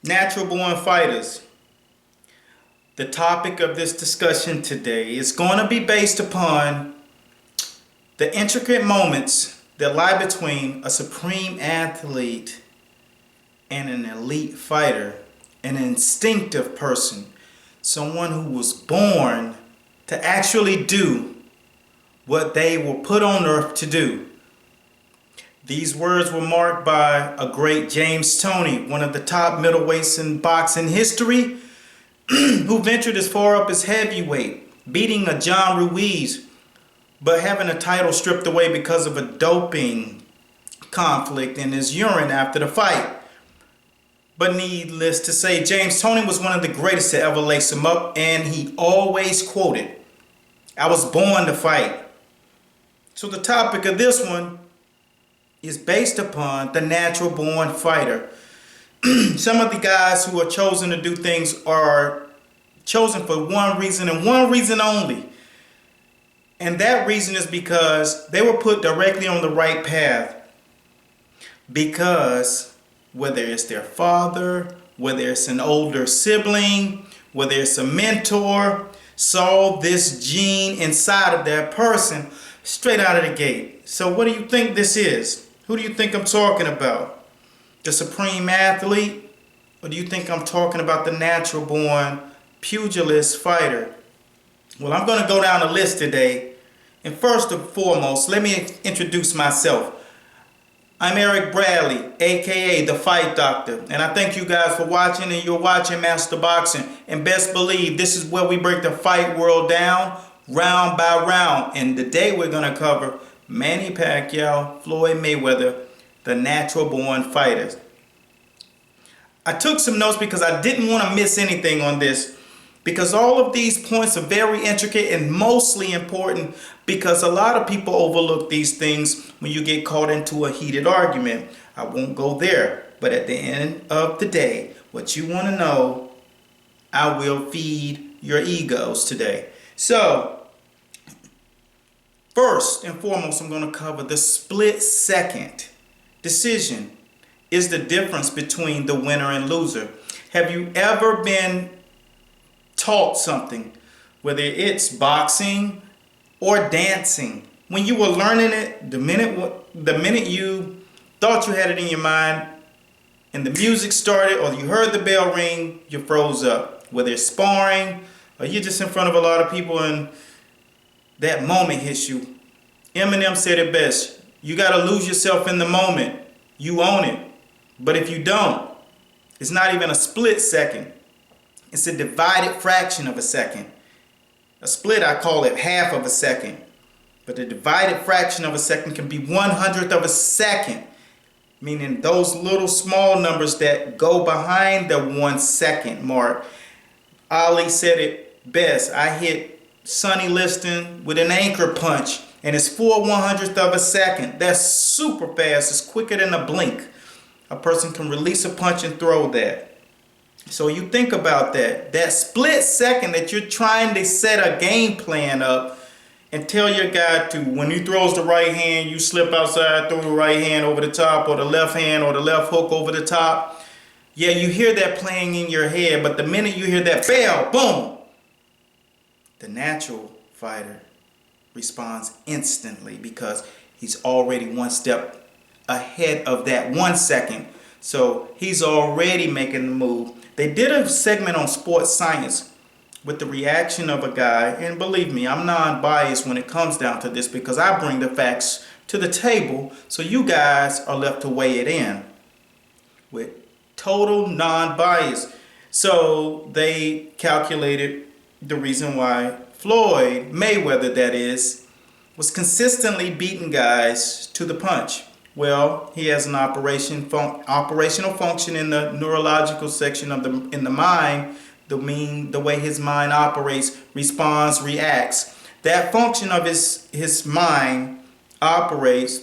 Natural born fighters. The topic of this discussion today is going to be based upon the intricate moments that lie between a supreme athlete and an elite fighter, an instinctive person, someone who was born to actually do what they were put on earth to do. These words were marked by a great James Toney, one of the top middleweights in boxing history, who ventured as far up as heavyweight, beating a John Ruiz, but having a title stripped away because of a doping conflict in his urine after the fight. But needless to say, James Toney was one of the greatest to ever lace him up, and he always quoted, "I was born to fight." So the topic of this one is based upon the natural born fighter. Some of the guys who are chosen to do things are chosen for one reason and one reason only. And that reason is because they were put directly on the right path. Because whether it's their father, whether it's an older sibling, whether it's a mentor, saw this gene inside of that person straight out of the gate. So what do you think this is? Who do you think I'm talking about? The supreme athlete? Or do you think I'm talking about the natural born pugilist fighter? Well, I'm going to go down the list today. And first and foremost, let me introduce myself. I'm Eric Bradley, aka The Fight Doctor. And I thank you guys for watching, and you're watching Master Boxing. And best believe this is where we break the fight world down round by round. And today we're going to cover Manny Pacquiao, Floyd Mayweather, the natural born fighters. I took some notes because I didn't want to miss anything on this, because all of these points are very intricate and mostly important, because a lot of people overlook these things when you get caught into a heated argument. I won't go there, but at the end of the day, what you want to know, I will feed your egos today. So first and foremost, I'm going to cover the split-second decision is the difference between the winner and loser. Have you ever been taught something, whether it's boxing or dancing? When you were learning it, the minute you thought you had it in your mind and the music started or you heard the bell ring, you froze up. Whether it's sparring or you're just in front of a lot of people and that moment hits you. Eminem said it best. You got to lose yourself in the moment. You own it. But if you don't, it's not even a split second. It's a divided fraction of a second. A split, I call it half of a second. But a divided fraction of a second can be 1/100th of a second. Meaning those little small numbers that go behind the 1 second mark. Ali said it best. I hit Sonny Liston with an anchor punch, and it's 4/100th of a second. That's super fast. It's quicker than a blink. A person can release a punch and throw that. So you think about that. That split second that you're trying to set a game plan up and tell your guy to, when he throws the right hand, you slip outside, throw the right hand over the top, or the left hand or the left hook over the top. Yeah, you hear that playing in your head, but the minute you hear that bell, boom, the natural fighter responds instantly because he's already one step ahead of that 1 second. So he's already making the move. They did a segment on sports science with the reaction of a guy, and believe me, I'm non-biased when it comes down to this because I bring the facts to the table, so you guys are left to weigh it in with total non-bias. So they calculated the reason why Floyd Mayweather, that is, was consistently beating guys to the punch. Well, he has an operational function in the neurological section of in the mind, the way his mind operates, responds, reacts. That function of his mind operates,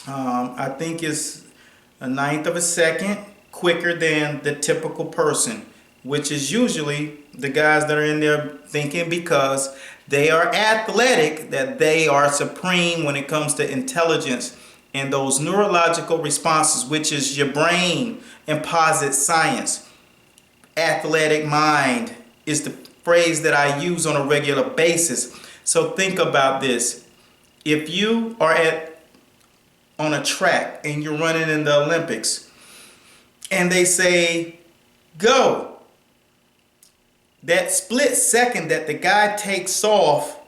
I think, is 1/9 of a second quicker than the typical person, which is usually the guys that are in there thinking because they are athletic, that they are supreme when it comes to intelligence and those neurological responses, which is your brain and posit science. athletic mind is the phrase that I use on a regular basis. So think about this. If you are on a track and you're running in the Olympics and they say, go, that split second that the guy takes off,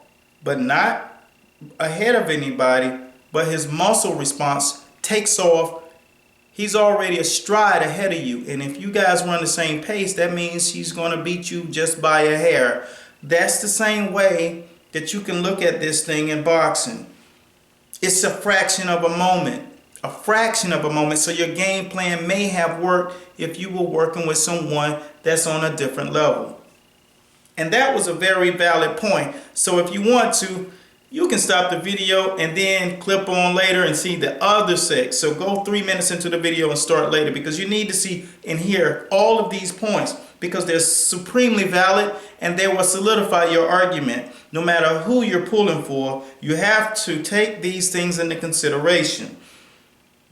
but not ahead of anybody, but his muscle response takes off, he's already a stride ahead of you. And if you guys run the same pace, that means he's going to beat you just by a hair. That's the same way that you can look at this thing in boxing. It's a fraction of a moment. A fraction of a moment. So your game plan may have worked if you were working with someone that's on a different level. And that was a very valid point. So if you want to, you can stop the video and then clip on later and see the other six. So go 3 minutes into the video and start later, because you need to see and hear all of these points, because they're supremely valid and they will solidify your argument. No matter who you're pulling for, you have to take these things into consideration.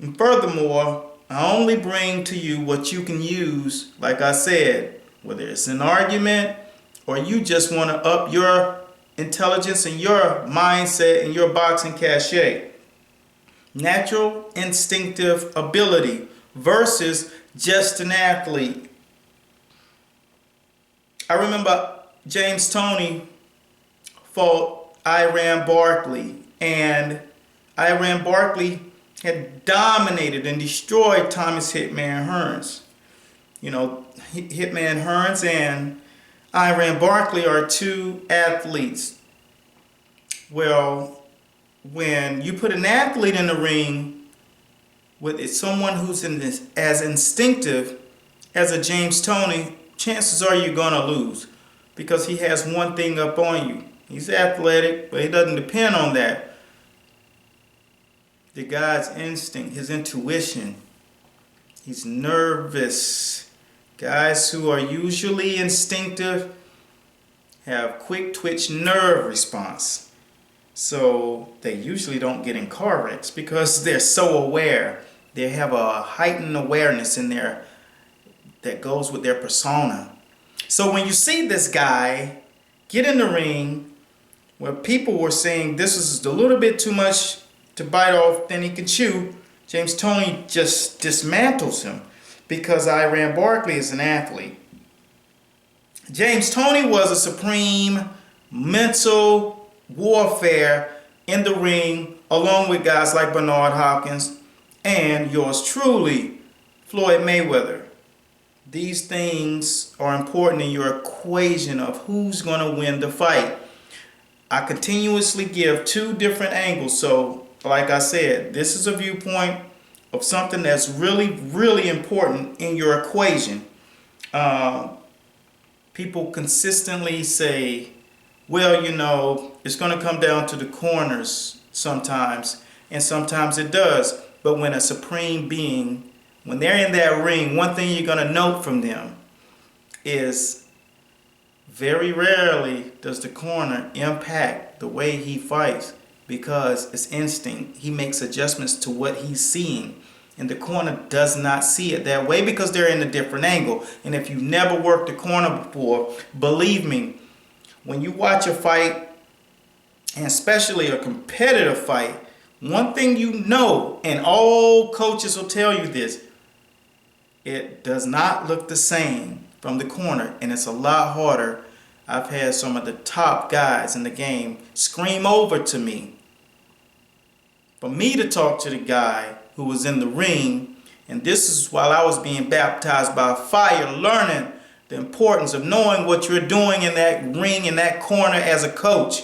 And furthermore, I only bring to you what you can use, like I said, whether it's an argument or you just want to up your intelligence and your mindset and your boxing cachet. Natural instinctive ability versus just an athlete. I remember James Toney fought Adrien Broner, and Adrien Broner had dominated and destroyed Thomas Hitman Hearns. You know, Hitman Hearns and Adrien Broner are two athletes. Well, when you put an athlete in the ring with someone who's as instinctive as a James Toney, chances are you're going to lose, because he has one thing up on you. He's athletic, but he doesn't depend on that. The guy's instinct, his intuition. He's nervous. Guys who are usually instinctive have quick twitch nerve response. So they usually don't get in car wrecks because they're so aware. They have a heightened awareness in there that goes with their persona. So when you see this guy get in the ring where people were saying this is a little bit too much to bite off than he can chew, James Toney just dismantles him, because Adrien Broner is an athlete. James Toney was a supreme mental warfare in the ring, along with guys like Bernard Hopkins and yours truly, Floyd Mayweather. These things are important in your equation of who's going to win the fight. I continuously give two different angles. So, like I said, this is a viewpoint of something that's really, really important in your equation. People consistently say, well, you know, it's going to come down to the corners sometimes, and sometimes it does. But when a supreme being, when they're in that ring, one thing you're going to note from them is very rarely does the corner impact the way he fights, because it's instinct. He makes adjustments to what he's seeing. And the corner does not see it that way because they're in a different angle. And if you've never worked the corner before, believe me, when you watch a fight, and especially a competitive fight, one thing you know, and all coaches will tell you this, it does not look the same from the corner, and it's a lot harder. I've had some of the top guys in the game scream over to me for me to talk to the guy who was in the ring. And this is while I was being baptized by fire, learning the importance of knowing what you're doing in that ring, in that corner as a coach.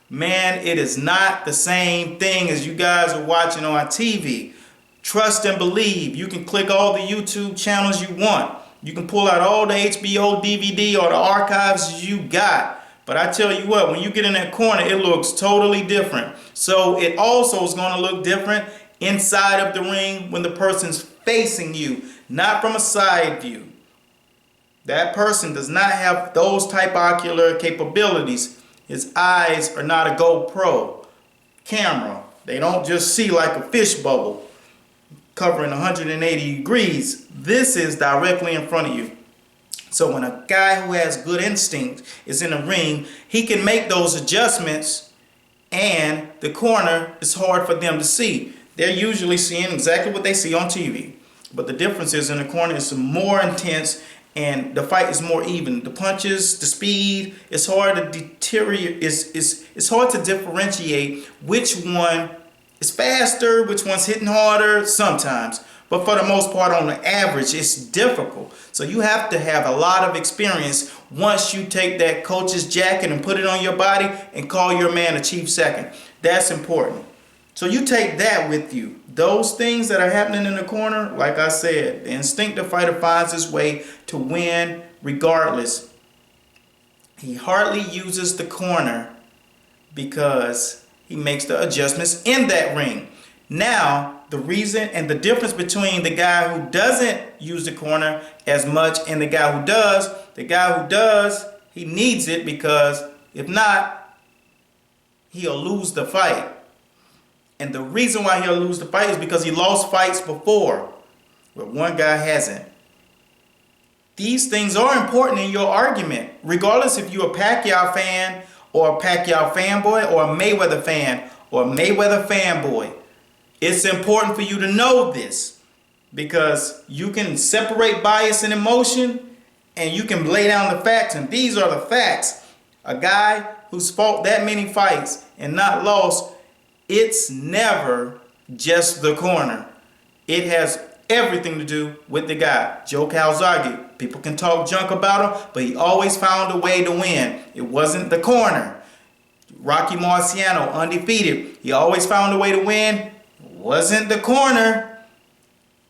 Man, it is not the same thing as you guys are watching on TV. Trust and believe. You can click all the YouTube channels you want. You can pull out all the HBO DVD or the archives you got. But I tell you what, when you get in that corner, it looks totally different. So it also is going to look different inside of the ring when the person's facing you, not from a side view. That person does not have those type of ocular capabilities. His eyes are not a GoPro camera. They don't just see like a fish bubble covering 180 degrees. This is directly in front of you. So when a guy who has good instinct is in the ring, he can make those adjustments, and the corner is hard for them to see. They're usually seeing exactly what they see on TV. But the difference is in the corner it's more intense and the fight is more even. The punches, the speed, it's hard to deteriorate. It's hard to differentiate which one is faster, which one's hitting harder sometimes. But for the most part, on the average, it's difficult. So you have to have a lot of experience once you take that coach's jacket and put it on your body and call your man a chief second. That's important. So you take that with you. Those things that are happening in the corner, like I said, the instinctive fighter finds his way to win regardless. He hardly uses the corner because he makes the adjustments in that ring. Now, the reason and the difference between the guy who doesn't use the corner as much and the guy who does, he needs it, because if not, he'll lose the fight. And the reason why he'll lose the fight is because he lost fights before, but one guy hasn't. These things are important in your argument, regardless if you're a Pacquiao fan or a Pacquiao fanboy or a Mayweather fan or a Mayweather fanboy. It's important for you to know this, because you can separate bias and emotion and you can lay down the facts, and these are the facts. A guy who's fought that many fights and not lost, it's never just the corner. It has everything to do with the guy. Joe Calzaghe, people can talk junk about him, but he always found a way to win. It wasn't the corner. Rocky Marciano, undefeated. He always found a way to win. Wasn't the corner.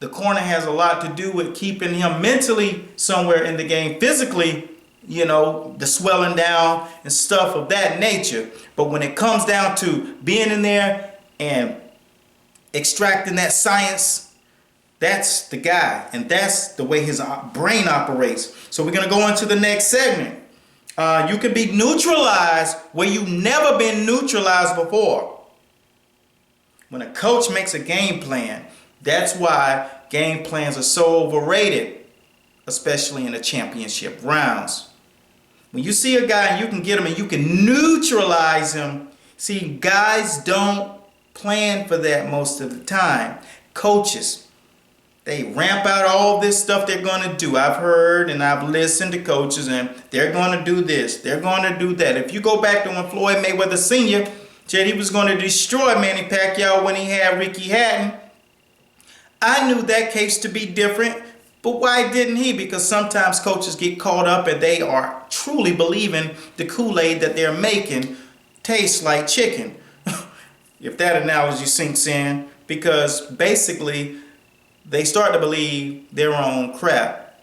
The corner has a lot to do with keeping him mentally somewhere in the game. Physically, the swelling down and stuff of that nature. But when it comes down to being in there and extracting that science, that's the guy. And that's the way his brain operates. So we're going to go into the next segment. You can be neutralized where you've never been neutralized before. When a coach makes a game plan, that's why game plans are so overrated, especially in the championship rounds. When you see a guy and you can get him and you can neutralize him, see, guys don't plan for that most of the time. Coaches, they ramp out all this stuff they're going to do. I've heard and I've listened to coaches, and they're going to do this, they're going to do that. If you go back to when Floyd Mayweather Sr. said he was going to destroy Manny Pacquiao when he had Ricky Hatton, I knew that case to be different, but why didn't he? Because sometimes coaches get caught up and they are truly believing the Kool-Aid that they're making tastes like chicken. If that analogy sinks in, because basically they start to believe their own crap.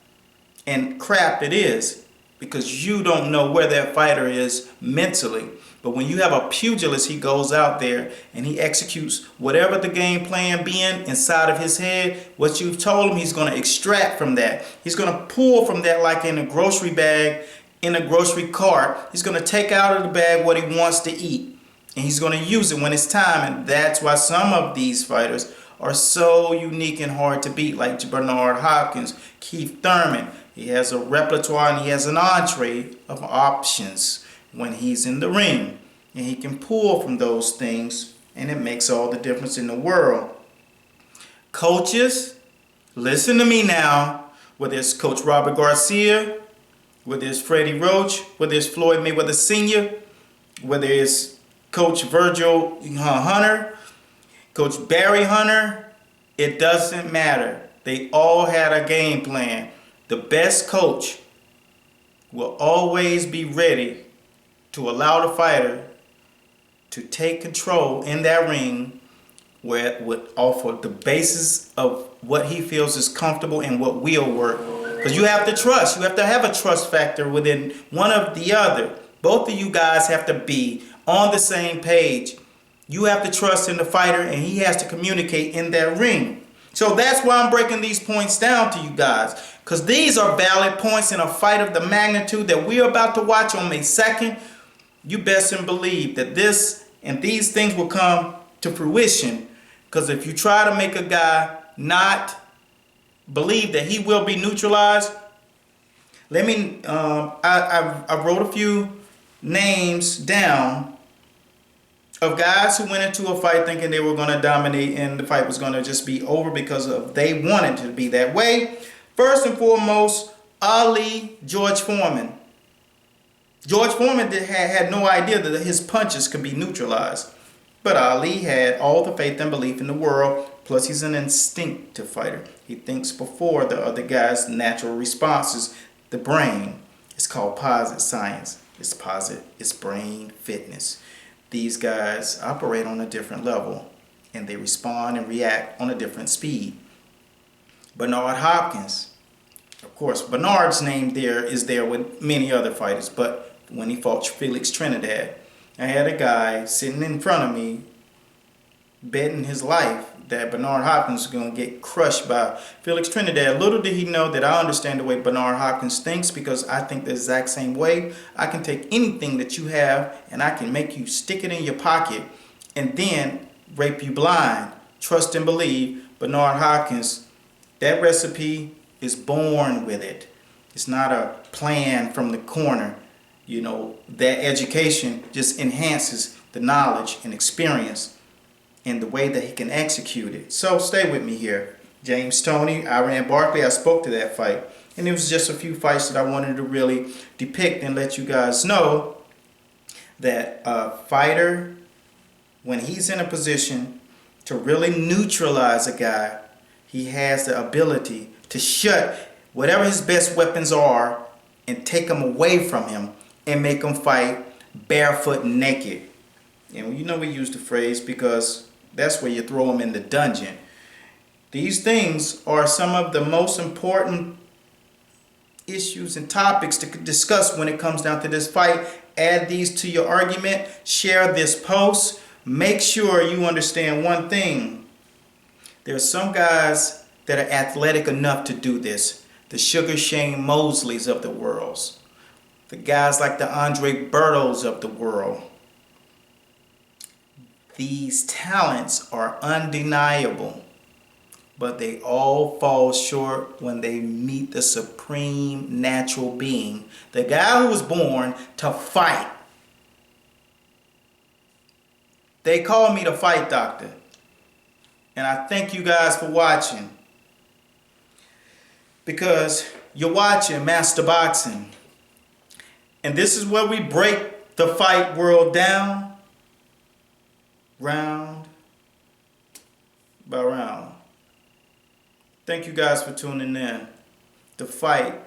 And crap it is, because you don't know where that fighter is mentally. But when you have a pugilist, he goes out there and he executes whatever the game plan being inside of his head. What you've told him, he's going to extract from that. He's going to pull from that, like in a grocery bag, in a grocery cart. He's going to take out of the bag what he wants to eat. And he's going to use it when it's time. And that's why some of these fighters are so unique and hard to beat, like Bernard Hopkins, Keith Thurman. He has a repertoire and he has an entree of options when he's in the ring, and he can pull from those things, and it makes all the difference in the world. Coaches, listen to me now. Whether it's Coach Robert Garcia, whether it's Freddie Roach, whether it's Floyd Mayweather Sr., whether it's Coach Virgil Hunter, Coach Barry Hunter, it doesn't matter. They all had a game plan. The best coach will always be ready to allow the fighter to take control in that ring, where it would offer the basis of what he feels is comfortable and what will work. Because you have to trust. You have to have a trust factor within one of the other. Both of you guys have to be on the same page. You have to trust in the fighter, and he has to communicate in that ring. So that's why I'm breaking these points down to you guys, because these are valid points in a fight of the magnitude that we're about to watch on May 2nd. You best and believe that this and these things will come to fruition, because if you try to make a guy not believe that he will be neutralized, Let me, I wrote a few names down of guys who went into a fight thinking they were going to dominate and the fight was going to just be over because of they wanted to be that way. First and foremost, Ali George Foreman. George Foreman had no idea that his punches could be neutralized. But Ali had all the faith and belief in the world. Plus, he's an instinctive fighter. He thinks before the other guy's natural responses. The brain is called posit science. It's posit, it's brain fitness. These guys operate on a different level and they respond and react on a different speed. Bernard Hopkins, of course, Bernard's name there is there with many other fighters, but when he fought Felix Trinidad, I had a guy sitting in front of me betting his life that Bernard Hopkins was going to get crushed by Felix Trinidad. Little did he know that I understand the way Bernard Hopkins thinks, because I think the exact same way. I can take anything that you have and I can make you stick it in your pocket and then rape you blind. Trust and believe. Bernard Hopkins, that recipe is born with it. It's not a plan from the corner. You know, that education just enhances the knowledge and experience in the way that he can execute it. So stay with me here. James Toney, Iran Barkley, I spoke to that fight. And it was just a few fights that I wanted to really depict and let you guys know that a fighter, when he's in a position to really neutralize a guy, he has the ability to shut whatever his best weapons are and take them away from him and make him fight barefoot and naked. And you know we use the phrase because that's where you throw them in the dungeon. These things are some of the most important issues and topics to discuss when it comes down to this fight. Add these to your argument. Share this post. Make sure you understand one thing. There's some guys that are athletic enough to do this. The Sugar Shane Mosleys of the world. The guys like the Andre Bertos of the world. These talents are undeniable, but they all fall short when they meet the supreme natural being, the guy who was born to fight. They call me the fight doctor, and I thank you guys for watching, because you're watching Master Boxing, and this is where we break the fight world down round by round. Thank you guys for tuning in. The fight